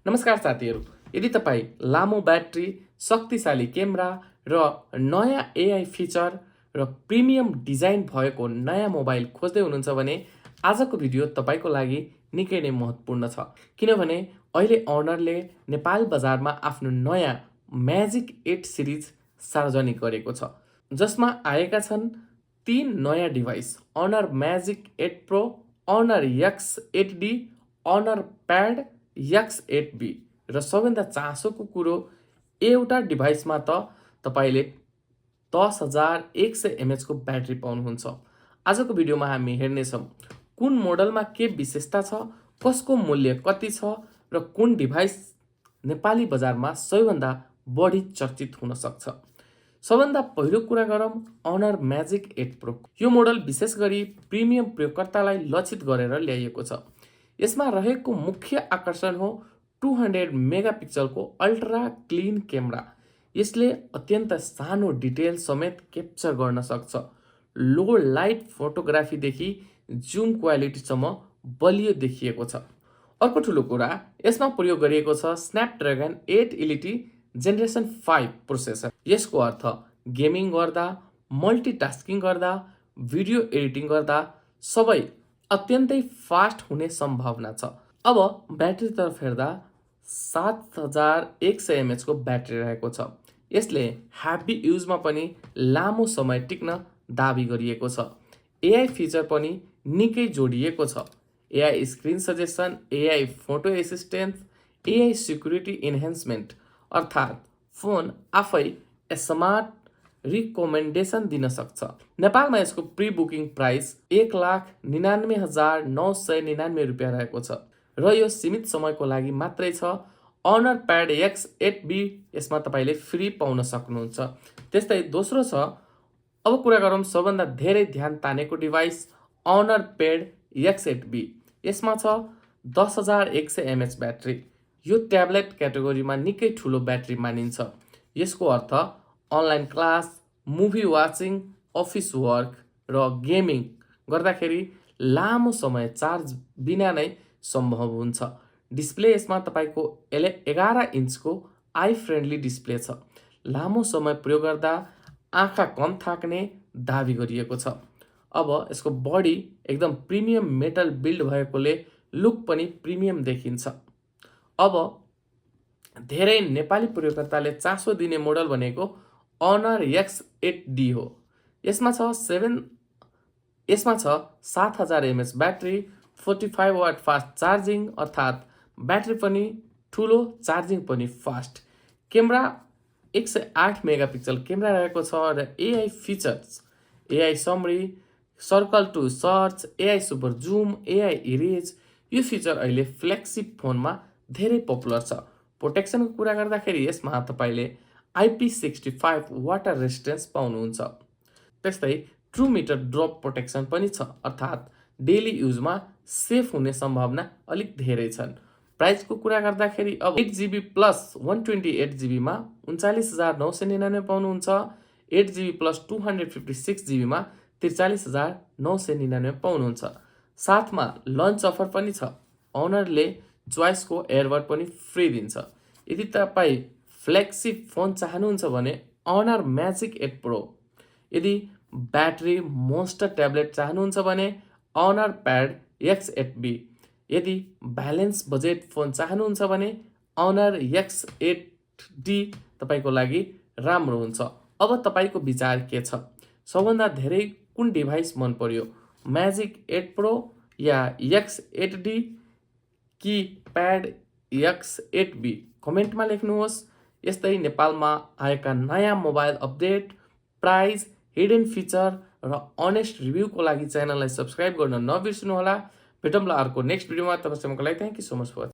नमस्कार साथीहरू, यदि तपाईँ लामो ब्याट्री, शक्तिशाली क्यामेरा र नयाँ एआई फिचर र प्रिमियम डिजाइन भएको नयाँ मोबाइल खोज्दै हुनुहुन्छ भने आजको भिडियो तपाईँको लागि निकै नै महत्त्वपूर्ण छ। किनभने अहिले अनरले नेपाल बजारमा आफ्नो नयाँ म्याजिक 8 सिरिज सार्वजनिक गरेको छ, जसमा आएका छन् 3 नयाँ device: honour magic 8 pro, honour X8D, honour pad X8B। र सबैभन्दा चासोको कुरो, एउटा डिभाइसमा त तपाईँले 10,100 mAh को ब्याट्री पाउनुहुन्छ। आजको भिडियोमा हामी हेर्नेछौँ कुन मोडलमा के विशेषता छ, कसको मूल्य कति छ र कुन डिभाइस नेपाली बजारमा सबैभन्दा बढी चर्चित हुन सक्छ। सबभन्दा पहिलो कुरा गरौँ अनर म्याजिक 8 प्रो। यो मोडल विशेष गरी प्रिमियम प्रयोगकर्तालाई लक्षित गरेर ल्याइएको छ। यसमा रहेको मुख्य आकर्षण हो 200 मेगापिक्सलको अल्ट्रा क्लिन क्यामेरा। यसले अत्यन्त सानो डिटेल समेत क्याप्चर गर्न सक्छ। लो लाइट फोटोग्राफीदेखि जुम क्वालिटीसम्म बलियो देखिएको छ। अर्को ठुलो कुरा, यसमा प्रयोग गरिएको छ स्न्यापड्र्यागन 8 एलिटी जेनेरेसन 5 प्रोसेसर। यसको अर्थ गेमिङ गर्दा, मल्टिटास्किङ गर्दा, भिडियो एडिटिङ गर्दा सबै अत्यन्तै फास्ट हुने सम्भावना छ। अब ब्याट्रीतर्फ हेर्दा 7,100 mAh को ब्याट्री रहेको छ। यसले ह्याभी युजमा पनि लामो समय टिक्न दाबी गरिएको छ। एआई फिचर पनि निकै जोडिएको छ। AI screen suggestion, AI photo assistant, AI security enhancement, अर्थात् फोन आफै स्मार्ट रिकमेन्डेसन दिन सक्छ। नेपालमा यसको प्री बुकिङ प्राइस 1,99,999 रुपियाँ रहेको छ र यो सीमित समयको लागि मात्रै छ। अनर प्याड X8B यसमा तपाईँले फ्री पाउन सक्नुहुन्छ। त्यस्तै दोस्रो छ, अब कुरा गरौँ सबभन्दा धेरै ध्यान तानेको डिभाइस अनर प्याड X8B। यसमा छ 10,100 mAh ब्याट्री। यो ट्याब्लेट क्याटेगोरीमा निकै ठुलो ब्याट्री मानिन्छ। यसको अर्थ online class, movie watching, office work र गेमिङ गर्दाखेरि लामो समय चार्ज बिना नै सम्भव हुन्छ। डिस्प्ले यसमा तपाईँको 11 इन्चको आई फ्रेन्डली डिस्प्ले छ। लामो समय प्रयोग गर्दा आँखा कम थाक्ने दाबी गरिएको छ। अब यसको बडी एकदम प्रिमियम मेटल बिल्ड भएकोले लुक पनि प्रिमियम देखिन्छ। अब धेरै नेपाली प्रयोगकर्ताले चासो दिने मोडल भनेको अनर X8D हो। यसमा छ 7,000 mAh battery, 45 watt fast charging, अर्थात् ब्याट्री पनि ठुलो, चार्जिङ पनि फास्ट। क्यामेरा 108 मेगापिक्सल क्यामेरा रहेको छ र AI features, AI summary, circle to search, AI super zoom, AI erase, यो फिचर अहिले फ्ल्यागसिप फोनमा धेरै पपुलर छ। प्रोटेक्सनको कुरा गर्दाखेरि यसमा तपाईँले IP65 वाटर रेजिस्टेन्स पाउनुहुन्छ। त्यस्तै ट्रु मीटर ड्रप प्रोटेक्सन पनि छ, अर्थात् डेली युजमा सेफ हुने सम्भावना अलिक धेरै छन्। प्राइसको कुरा गर्दाखेरि अब 8GB प्लस 128GB मा 39,999 पाउनुहुन्छ। 8GB प्लस 256GB मा 43,999 पाउनुहुन्छ। साथमा लन्च अफर पनि छ। अनरले चोइसको एयरबड पनि फ्री दिन्छ। यदि तपाईँ फ्ल्यागसिप फोन चाहनुहुन्छ भने अनर म्याजिक 8 प्रो। यदि ब्याट्री मोन्स्टर ट्याब्लेट चाहनुहुन्छ भने अनर प्याड X8B। यदि ब्यालेन्स बजेट फोन चाहनुहुन्छ भने अनर X8D तपाईँको लागि राम्रो हुन्छ। अब तपाईँको विचार के छ? सबभन्दा धेरै कुन डिभाइस मन पर्यो? म्याजिक 8 प्रो या X8D कि प्याड X8B? कमेन्टमा लेख्नुहोस्। यस्तै नेपालमा आएका नयाँ mobile update, price, hidden feature र अनेस्ट रिभ्यूको लागि च्यानललाई सब्सक्राइब गर्न नबिर्सनुहोला। भेटौँला अर्को नेक्स्ट भिडियोमा। तबसम्मको लागि thank you so much for